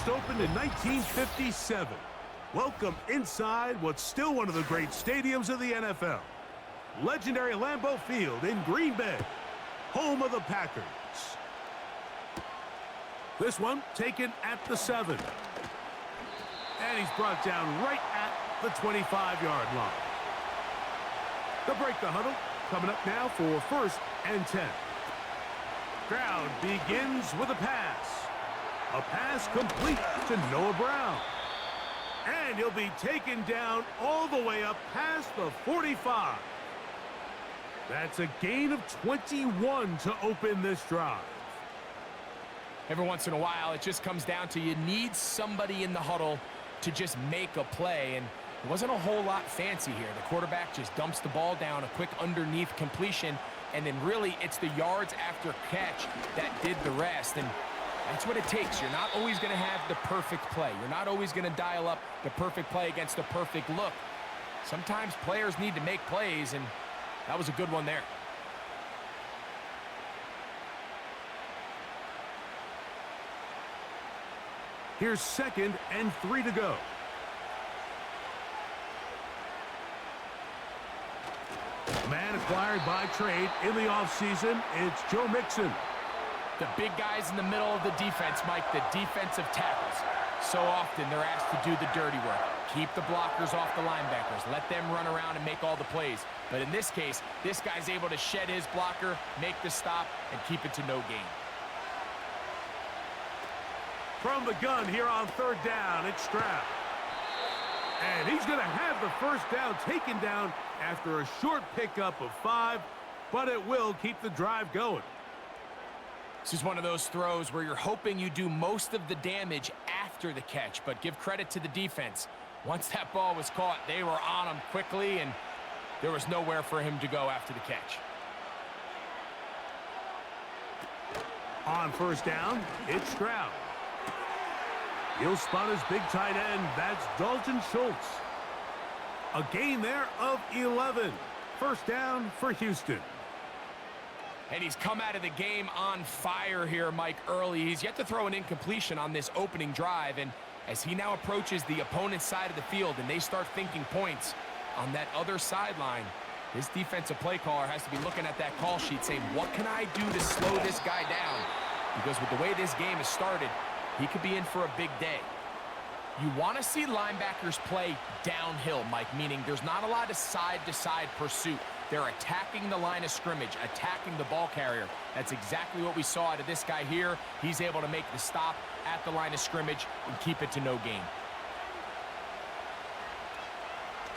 opened in 1957. Welcome inside what's still one of the great stadiums of the NFL. Legendary Lambeau Field in Green Bay, home of the Packers. This one taken at the 7. And he's brought down right at the 25-yard line. They'll break the huddle. Coming up now for 1st and 10. Crowd begins with a pass. A pass complete to Noah Brown. And he'll be taken down all the way up past the 45. That's a gain of 21 to open this drive. Every once in a while, it just comes down to you need somebody in the huddle to just make a play. And it wasn't a whole lot fancy here. The quarterback just dumps the ball down, a quick underneath completion, and then really it's the yards after catch that did the rest. And that's what it takes. You're not always going to have the perfect play. You're not always going to dial up the perfect play against the perfect look. Sometimes players need to make plays, and that was a good one there. Here's 2nd and 3 to go. Man acquired by trade in the offseason, it's Joe Mixon. The big guys in the middle of the defense, Mike, the defensive tackles. So often they're asked to do the dirty work. Keep the blockers off the linebackers. Let them run around and make all the plays. But in this case, this guy's able to shed his blocker, make the stop, and keep it to no gain. From the gun here on 3rd down, it's Stroud. And he's going to have the 1st down taken down after a short pickup of 5, but it will keep the drive going. This is one of those throws where you're hoping you do most of the damage after the catch, but give credit to the defense. Once that ball was caught, they were on him quickly, and there was nowhere for him to go after the catch. On 1st down, it's Stroud. He'll spot his big tight end. That's Dalton Schultz. A gain there of 11. 1st down for Houston. And he's come out of the game on fire here, Mike, early. He's yet to throw an incompletion on this opening drive. And as he now approaches the opponent's side of the field and they start thinking points on that other sideline, this defensive play caller has to be looking at that call sheet saying, what can I do to slow this guy down? Because with the way this game has started, he could be in for a big day. You want to see linebackers play downhill, Mike, meaning there's not a lot of side-to-side pursuit. They're attacking the line of scrimmage, attacking the ball carrier. That's exactly what we saw out of this guy here. He's able to make the stop at the line of scrimmage and keep it to no gain.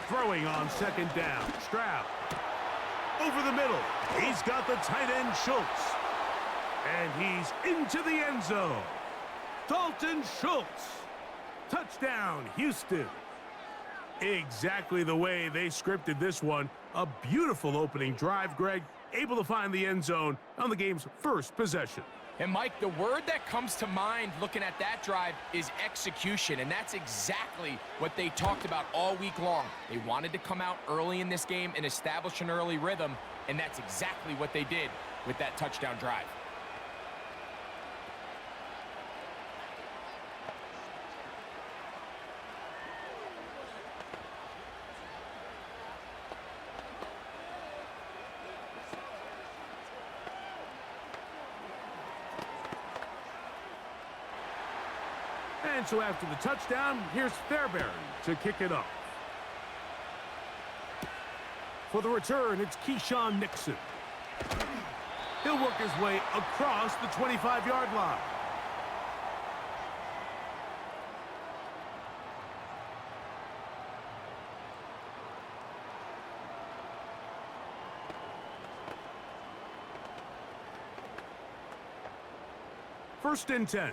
Throwing on 2nd down, Stroud. Over the middle, he's got the tight end Schultz. And he's into the end zone. Dalton Schultz. Touchdown, Houston. Exactly the way they scripted this one. A beautiful opening drive, Greg. Able to find the end zone on the game's 1st possession. And, Mike, the word that comes to mind looking at that drive is execution, and that's exactly what they talked about all week long. They wanted to come out early in this game and establish an early rhythm, and that's exactly what they did with that touchdown drive. And so after the touchdown, here's Fairbairn to kick it off. For the return, it's Keyshawn Nixon. He'll work his way across the 25-yard line. First and 10.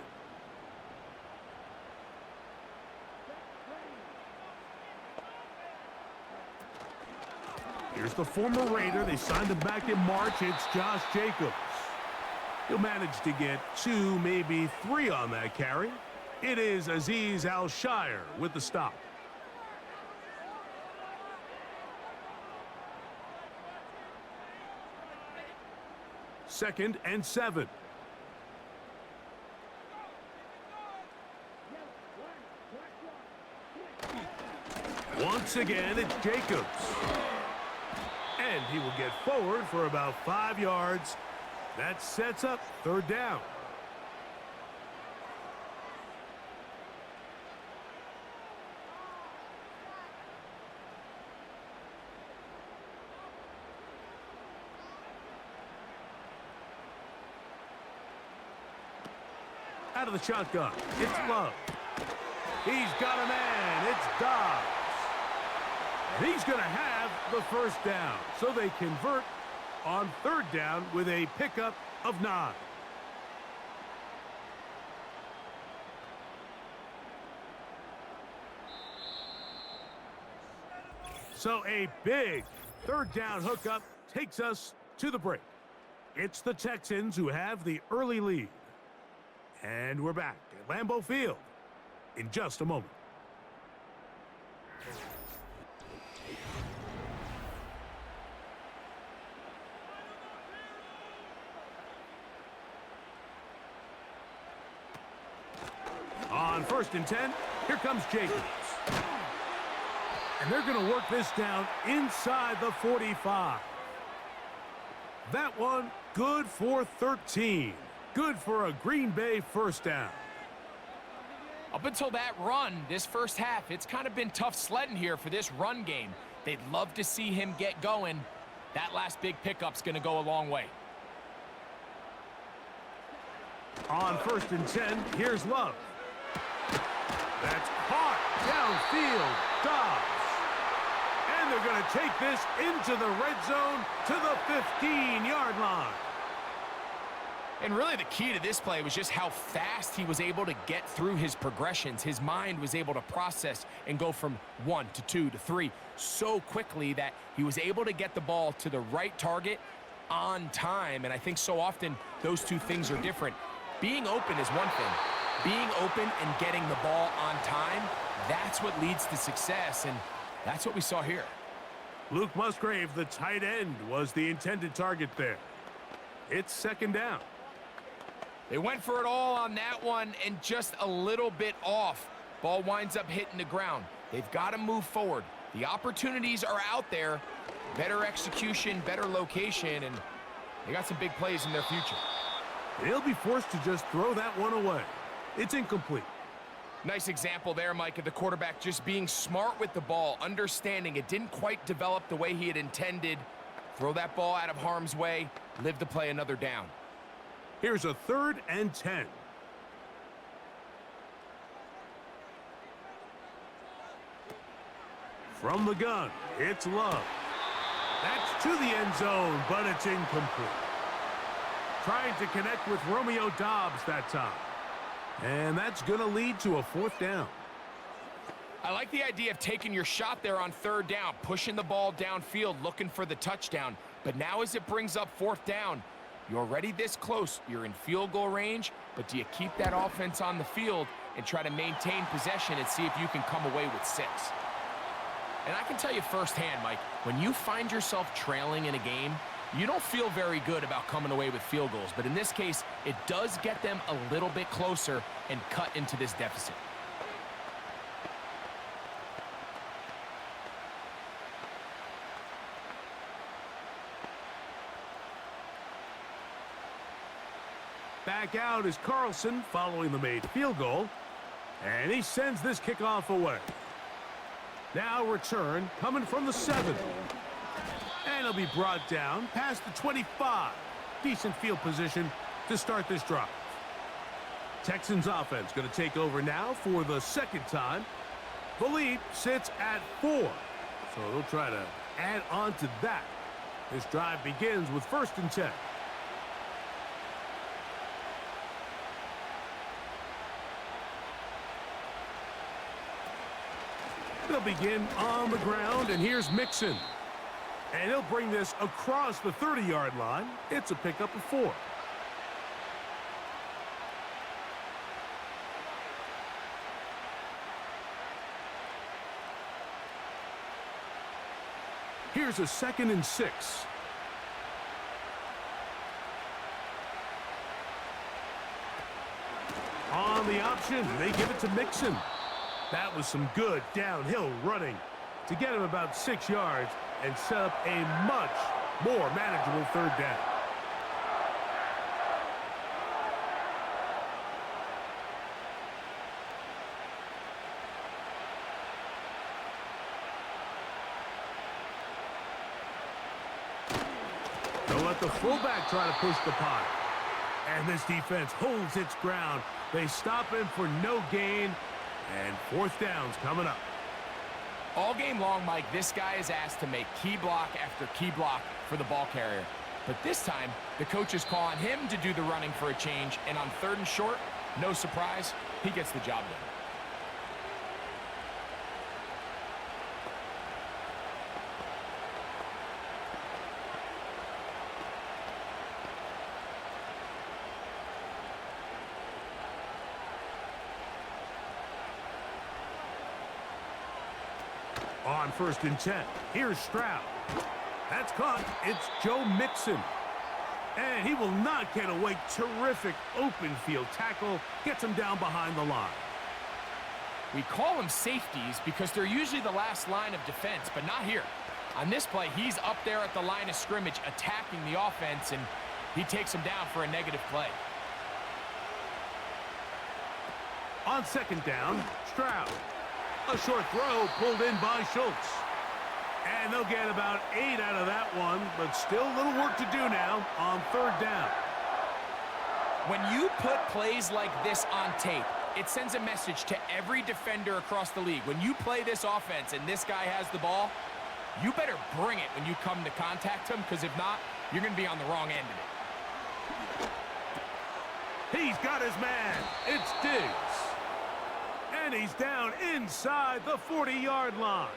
Here's the former Raider. They signed him back in March. It's Josh Jacobs. He'll manage to get 2, maybe 3 on that carry. It is Azeez Al-Shire with the stop. Second and 7. Once again, it's Jacobs. And he will get forward for about 5 yards. That sets up third down. Out of the shotgun, it's Love. He's got a man. It's Dobbs. And he's going to have the first down. So they convert on third down with a pickup of 9. So a big third down hookup takes us to the break. It's the Texans who have the early lead. And we're back at Lambeau Field in just a moment. On 1st and 10, here comes Jacobs. And they're going to work this down inside the 45. That one good for 13. Good for a Green Bay first down. Up until that run, this first half, it's kind of been tough sledding here for this run game. They'd love to see him get going. That last big pickup's going to go a long way. On 1st and 10, here's Love. That's caught downfield. Dobbs. And they're going to take this into the red zone to the 15-yard line. And really the key to this play was just how fast he was able to get through his progressions. His mind was able to process and go from 1 to 2 to 3 so quickly that he was able to get the ball to the right target on time. And I think so often those two things are different. Being open is one thing. Being open and getting the ball on time, that's what leads to success, and that's what we saw here. Luke Musgrave, the tight end, was the intended target there. It's second down. They went for it all on that one and just a little bit off. Ball winds up hitting the ground. They've got to move forward. The opportunities are out there. Better execution, better location, and they got some big plays in their future. They'll be forced to just throw that one away. It's incomplete. Nice example there, Mike, of the quarterback just being smart with the ball, understanding it didn't quite develop the way he had intended. Throw that ball out of harm's way, live to play another down. Here's a 3rd and 10. From the gun, it's Love. That's to the end zone, but it's incomplete. Trying to connect with Romeo Dobbs that time. And that's going to lead to a 4th down. I like the idea of taking your shot there on 3rd down, pushing the ball downfield, looking for the touchdown. But now as it brings up 4th down, you're already this close. You're in field goal range, but do you keep that offense on the field and try to maintain possession and see if you can come away with 6? And I can tell you firsthand, Mike, when you find yourself trailing in a game, you don't feel very good about coming away with field goals. But in this case, it does get them a little bit closer and cut into this deficit. Back out is Carlson following the made field goal. And he sends this kickoff away. Now return coming from the 7. And he'll be brought down past the 25. Decent field position to start this drive. Texans offense going to take over now for the 2nd time. The lead sits at 4. So they'll try to add on to that. This drive begins with 1st and 10. They'll begin on the ground, and here's Mixon. And he'll bring this across the 30-yard line. It's a pickup of 4. Here's a 2nd and 6. On the option, they give it to Mixon. That was some good downhill running to get him about 6 yards and set up a much more manageable third down. They'll let the fullback try to push the pile. And this defense holds its ground. They stop him for no gain. And fourth down's coming up. All game long, Mike, this guy is asked to make key block after key block for the ball carrier. But this time, the coach is calling him to do the running for a change. And on 3rd and short, no surprise, he gets the job done. On 1st and 10, here's Stroud. That's caught. It's Joe Mixon. And he will not get away. Terrific open field tackle. Gets him down behind the line. We call them safeties because they're usually the last line of defense, but not here. On this play, he's up there at the line of scrimmage attacking the offense, and he takes him down for a negative play. On 2nd down, Stroud. A short throw pulled in by Schultz. And they'll get about 8 out of that one, but still a little work to do now on 3rd down. When you put plays like this on tape, it sends a message to every defender across the league. When you play this offense and this guy has the ball, you better bring it when you come to contact him, because if not, you're going to be on the wrong end of it. He's got his man. It's Diggs. And he's down inside the 40-yard line.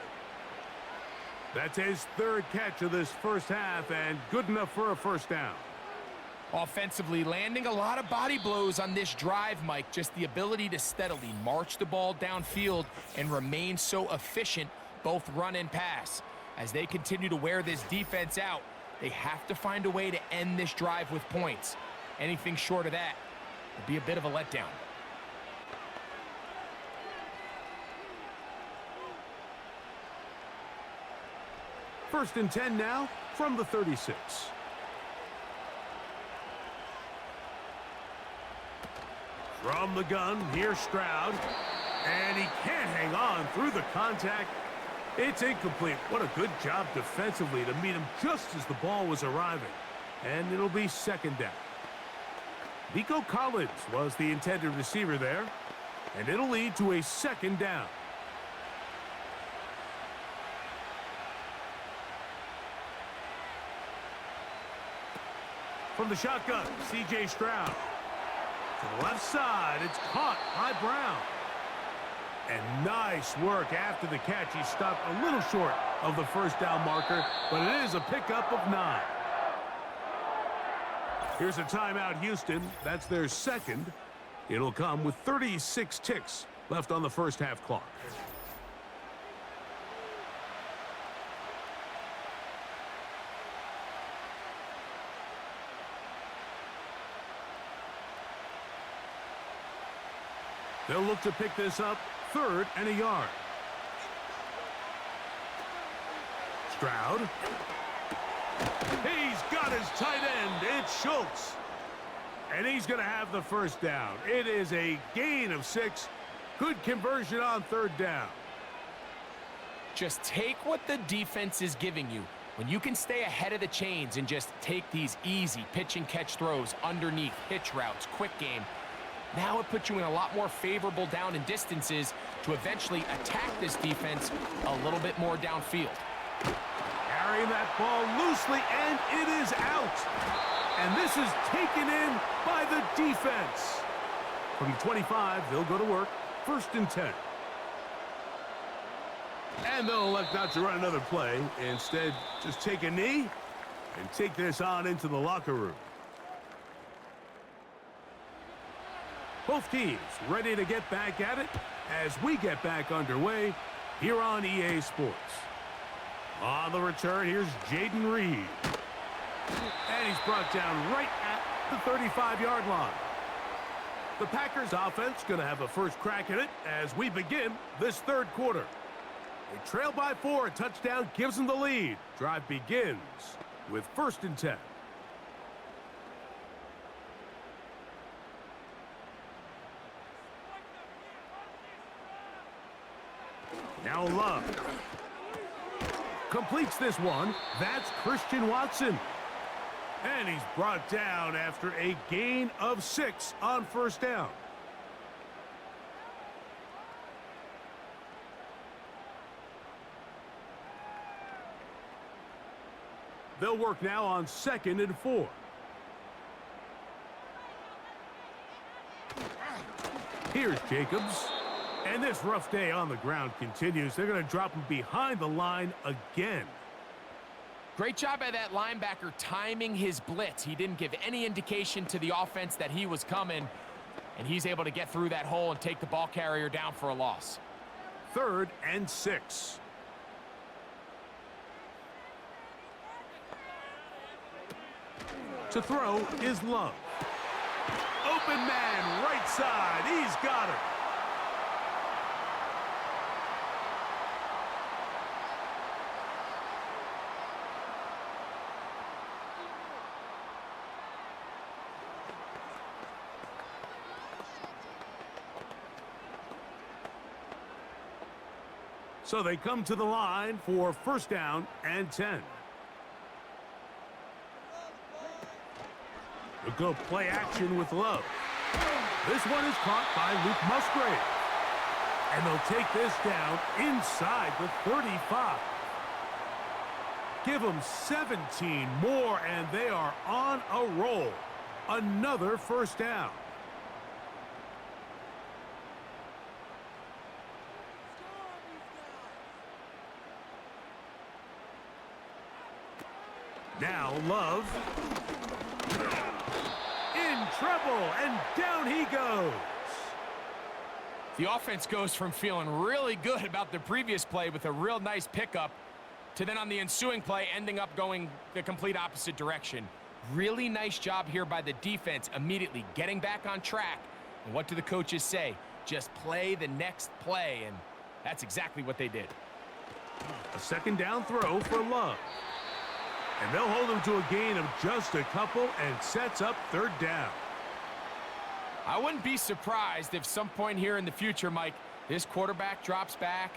That's his 3rd catch of this first half, and good enough for a first down. Offensively, landing a lot of body blows on this drive, Mike. Just the ability to steadily march the ball downfield and remain so efficient, both run and pass. As they continue to wear this defense out, they have to find a way to end this drive with points. Anything short of that would be a bit of a letdown. First and 10 now from the 36. From the gun, here's Stroud. And he can't hang on through the contact. It's incomplete. What a good job defensively to meet him just as the ball was arriving. And it'll be 2nd down. Nico Collins was the intended receiver there. And it'll lead to a 2nd down. From the shotgun, C.J. Stroud. To the left side, it's caught by Brown. And nice work after the catch. He stopped a little short of the first down marker, but it is a pickup of 9. Here's a timeout, Houston. That's their 2nd. It'll come with 36 ticks left on the first half clock. They'll look to pick this up 3rd and a yard. Stroud. He's got his tight end. It's Schultz. And he's going to have the first down. It is a gain of 6. Good conversion on 3rd down. Just take what the defense is giving you. When you can stay ahead of the chains and just take these easy pitch and catch throws underneath, hitch routes, quick game, now it puts you in a lot more favorable down and distances to eventually attack this defense a little bit more downfield. Carrying that ball loosely, and it is out. And this is taken in by the defense. From 25, they'll go to work. 1st and 10. And they'll elect not to run another play. Instead, just take a knee and take this on into the locker room. Both teams ready to get back at it as we get back underway here on EA Sports. On the return, here's Jaden Reed. And he's brought down right at the 35-yard line. The Packers offense going to have a first crack at it as we begin this 3rd quarter. They trail by 4. A touchdown gives them the lead. Drive begins with 1st and 10. Now Love. Completes this one. That's Christian Watson. And he's brought down after a gain of 6 on 1st down. They'll work now on 2nd and 4. Here's Jacobs. And this rough day on the ground continues. They're going to drop him behind the line again. Great job by that linebacker timing his blitz. He didn't give any indication to the offense that he was coming, and he's able to get through that hole and take the ball carrier down for a loss. 3rd and 6. To throw is Love. Open man, right side. He's got it. So they come to the line for 1st down and 10. A good play action with Love. This one is caught by Luke Musgrave. And they'll take this down inside the 35. Give them 17 more, and they are on a roll. Another 1st down. Now Love. In trouble, and down he goes. The offense goes from feeling really good about the previous play with a real nice pickup to then on the ensuing play ending up going the complete opposite direction. Really nice job here by the defense immediately getting back on track. And what do the coaches say? Just play the next play, and that's exactly what they did. A 2nd down throw for Love. And they'll hold him to a gain of just a couple and sets up 3rd down. I wouldn't be surprised if some point here in the future, Mike, this quarterback drops back.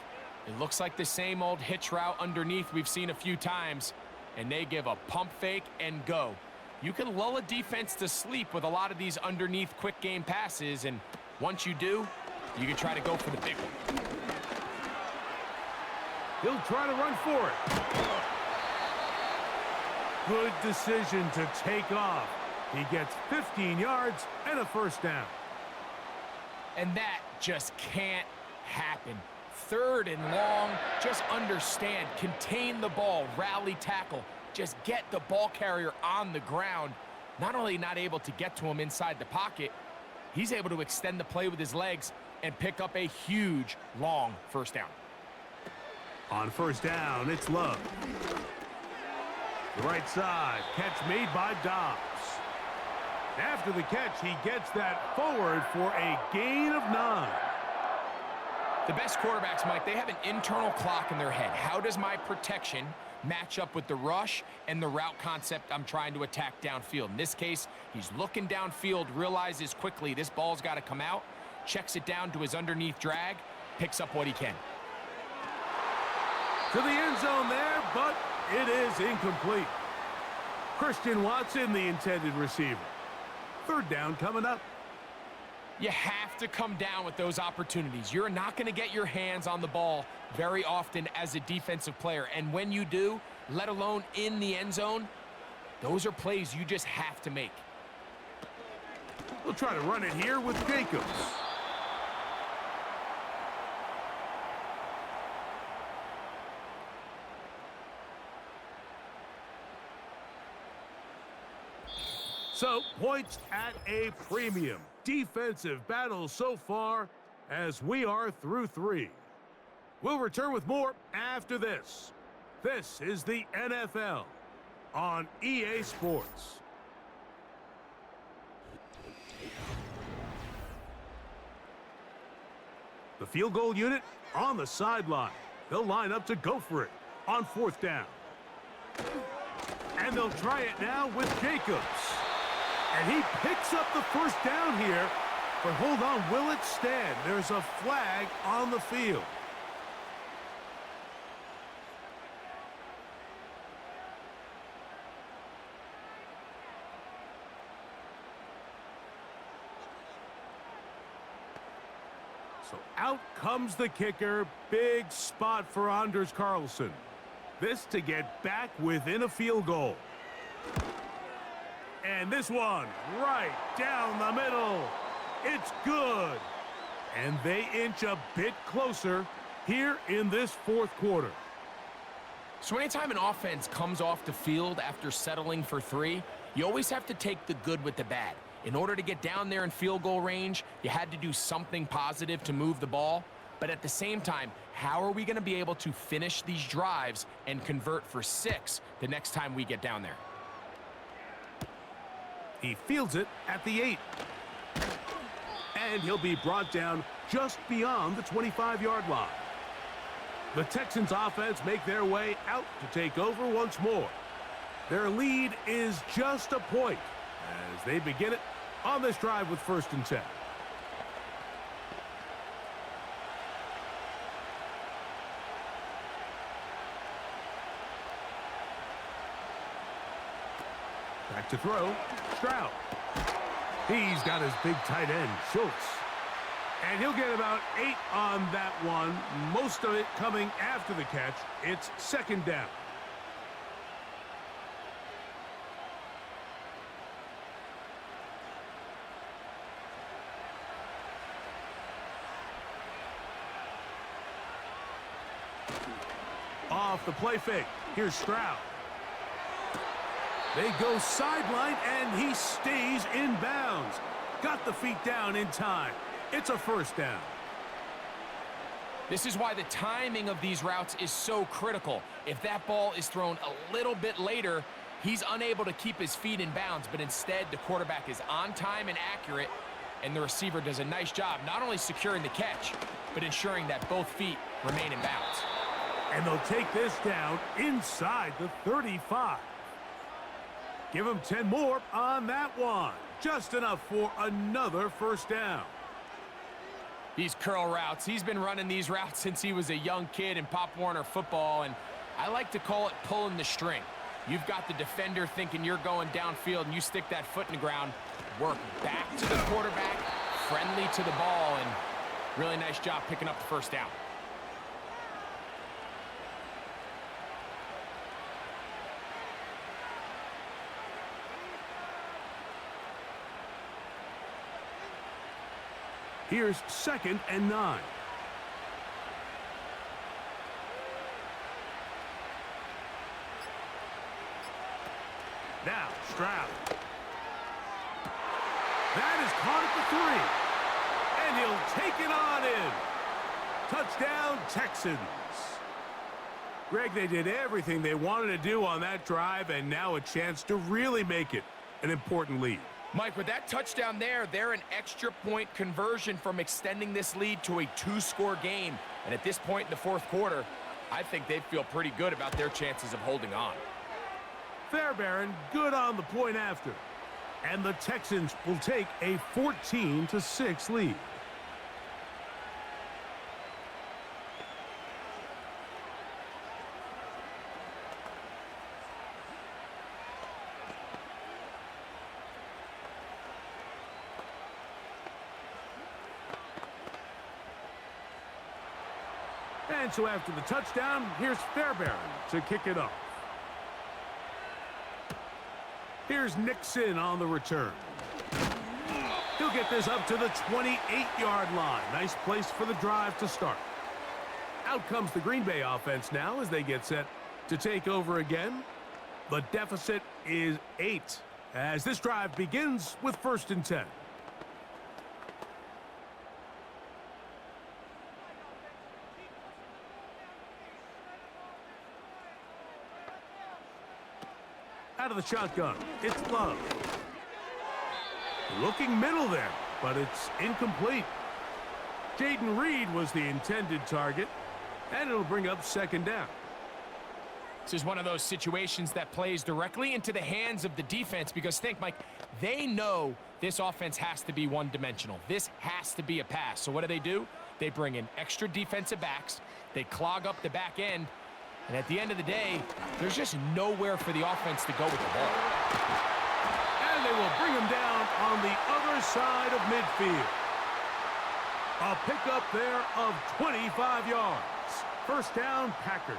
It looks like the same old hitch route underneath we've seen a few times, and they give a pump fake and go. You can lull a defense to sleep with a lot of these underneath quick game passes, and once you do, you can try to go for the big one. He'll try to run for it. Good decision to take off. He gets 15 yards and a 1st down. And that just can't happen. 3rd and long, just understand, contain the ball, rally tackle, just get the ball carrier on the ground. Not only not able to get to him inside the pocket, he's able to extend the play with his legs and pick up a huge, long 1st down. On 1st down, it's Love. The right side, catch made by Dobbs. After the catch, he gets that forward for a gain of 9. The best quarterbacks, Mike, they have an internal clock in their head. How does my protection match up with the rush and the route concept I'm trying to attack downfield? In this case, he's looking downfield, realizes quickly this ball's got to come out, checks it down to his underneath drag, picks up what he can. To the end zone there, but it is incomplete. Christian Watson, the intended receiver. 3rd down coming up. You have to come down with those opportunities. You're not going to get your hands on the ball very often as a defensive player. And when you do, let alone in the end zone, those are plays you just have to make. We'll try to run it here with Jacobs. So, points at a premium. Defensive battle so far as we are through 3. We'll return with more after this. This is the NFL on EA Sports. The field goal unit on the sideline. They'll line up to go for it on 4th down. And they'll try it now with Jacobs. And he picks up the 1st down here. But hold on, will it stand? There's a flag on the field. So out comes the kicker. Big spot for Anders Carlson. This to get back within a field goal. And this one right down the middle. It's good. And they inch a bit closer here in this 4th quarter. So anytime an offense comes off the field after settling for 3, you always have to take the good with the bad. In order to get down there in field goal range, you had to do something positive to move the ball. But at the same time, how are we going to be able to finish these drives and convert for 6 the next time we get down there? He fields it at the 8. And he'll be brought down just beyond the 25-yard line. The Texans offense make their way out to take over once more. Their lead is just a point as they begin it on this drive with 1st and 10. Back to throw, Stroud. He's got his big tight end, Schultz. And he'll get about 8 on that one, most of it coming after the catch. It's 2nd down. Off the play fake, here's Stroud. They go sideline, and he stays in bounds. Got the feet down in time. It's a 1st down. This is why the timing of these routes is so critical. If that ball is thrown a little bit later, he's unable to keep his feet in bounds, but instead the quarterback is on time and accurate, and the receiver does a nice job not only securing the catch, but ensuring that both feet remain in bounds. And they'll take this down inside the 35. Give him 10 more on that one. Just enough for another 1st down. These curl routes, he's been running these routes since he was a young kid in Pop Warner football, and I like to call it pulling the string. You've got the defender thinking you're going downfield, and you stick that foot in the ground, work back to the quarterback, friendly to the ball, and really nice job picking up the 1st down. Here's 2nd and 9. Now, Stroud. That is caught at the 3. And he'll take it on in. Touchdown, Texans. Greg, they did everything they wanted to do on that drive, and now a chance to really make it an important lead. Mike, with that touchdown there, they're an extra point conversion from extending this lead to a 2-score game. And at this point in the 4th quarter, I think they feel pretty good about their chances of holding on. Fairbairn good on the point after. And the Texans will take a 14-6 lead. And so after the touchdown, here's Fairbairn to kick it off. Here's Nixon on the return. He'll get this up to the 28-yard line. Nice place for the drive to start. Out comes the Green Bay offense now as they get set to take over again. The deficit is 8 as this drive begins with 1st and 10. Out of the shotgun, it's Love. Looking middle there, but it's incomplete. Jaden Reed was the intended target. And it'll bring up second down. This is one of those situations that plays directly into the hands of the defense because think, Mike, they know this offense has to be one-dimensional. This has to be a pass. So what do? They bring in extra defensive backs. They clog up the back end. And at the end of the day, there's just nowhere for the offense to go with the ball. And they will bring him down on the other side of midfield. A pickup there of 25 yards. First down, Packers.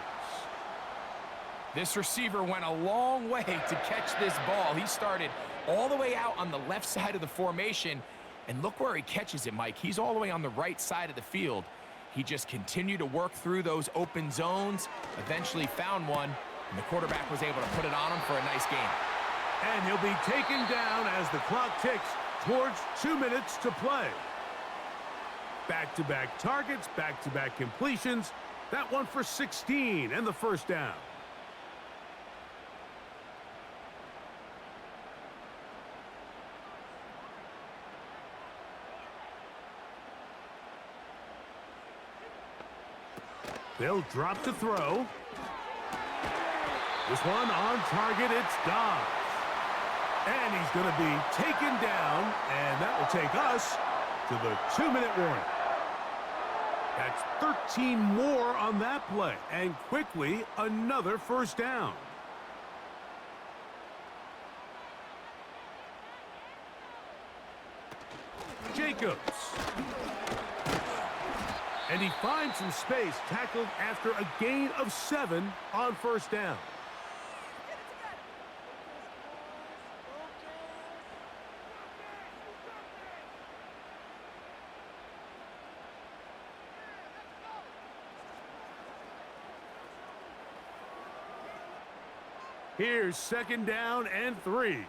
This receiver went a long way to catch this ball. He started all the way out on the left side of the formation. And look where he catches it, Mike. He's all the way on the right side of the field. He just continued to work through those open zones, eventually found one, and the quarterback was able to put it on him for a nice gain. And he'll be taken down as the clock ticks towards 2 minutes to play. Back-to-back targets, back-to-back completions. That one for 16 and the first down. They'll drop to throw. This one on target, it's Dobbs. And he's going to be taken down, and that will take us to the 2-minute warning. That's 13 more on that play, and quickly another first down. Jacobs. And he finds some space, tackled after a gain of 7 on first down. Here's second down and 3.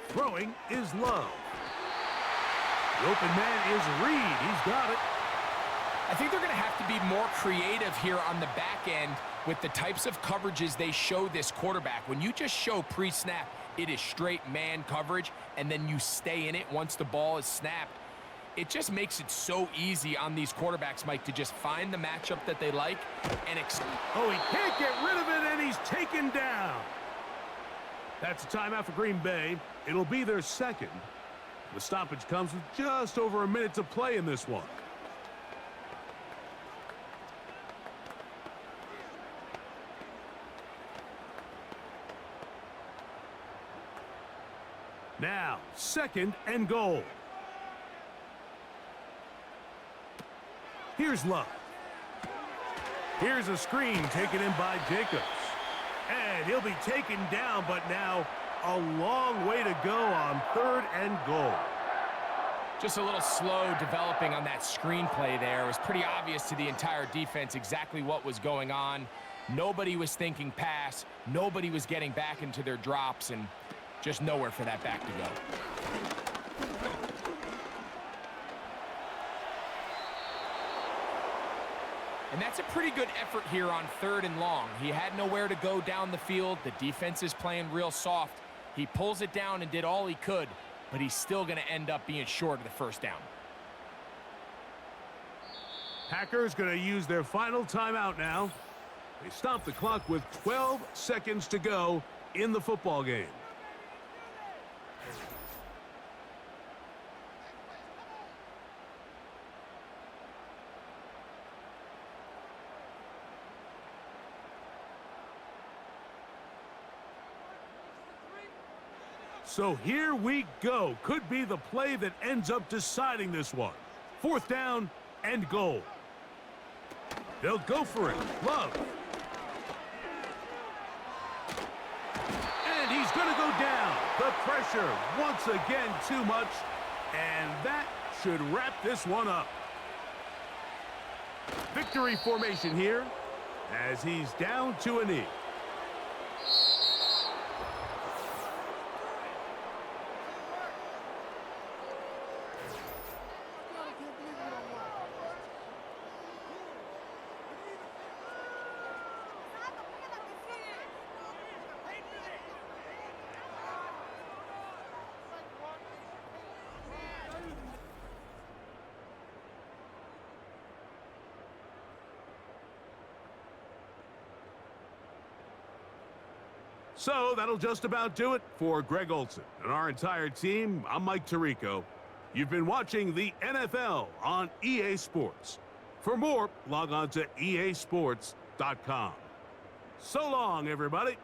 Throwing is Love. The open man is Reed. He's got it. I think they're going to have to be more creative here on the back end with the types of coverages they show this quarterback. When you just show pre-snap, it is straight man coverage, and then you stay in it once the ball is snapped. It just makes it so easy on these quarterbacks, Mike, to just find the matchup that they like and oh, he can't get rid of it, and he's taken down. That's a timeout for Green Bay. It'll be their second. The stoppage comes with just over a minute to play in this one. Now, second and goal. Here's Love. Here's a screen taken in by Jacobs. And he'll be taken down, but now a long way to go on third and goal. Just a little slow developing on that screenplay there. It was pretty obvious to the entire defense exactly what was going on. Nobody was thinking pass. Nobody was getting back into their drops, and just nowhere for that back to go. And that's a pretty good effort here on third and long. He had nowhere to go down the field. The defense is playing real soft. He pulls it down and did all he could, but he's still going to end up being short of the first down. Packers going to use their final timeout now. They stop the clock with 12 seconds to go in the football game. So here we go. Could be the play that ends up deciding this one. Fourth down and goal. They'll go for it. Love. And he's going to go down. The pressure once again too much. And that should wrap this one up. Victory formation here as he's down to a knee. So that'll just about do it for Greg Olson and our entire team. I'm Mike Tirico. You've been watching the NFL on EA Sports. For more, log on to easports.com. So long, everybody.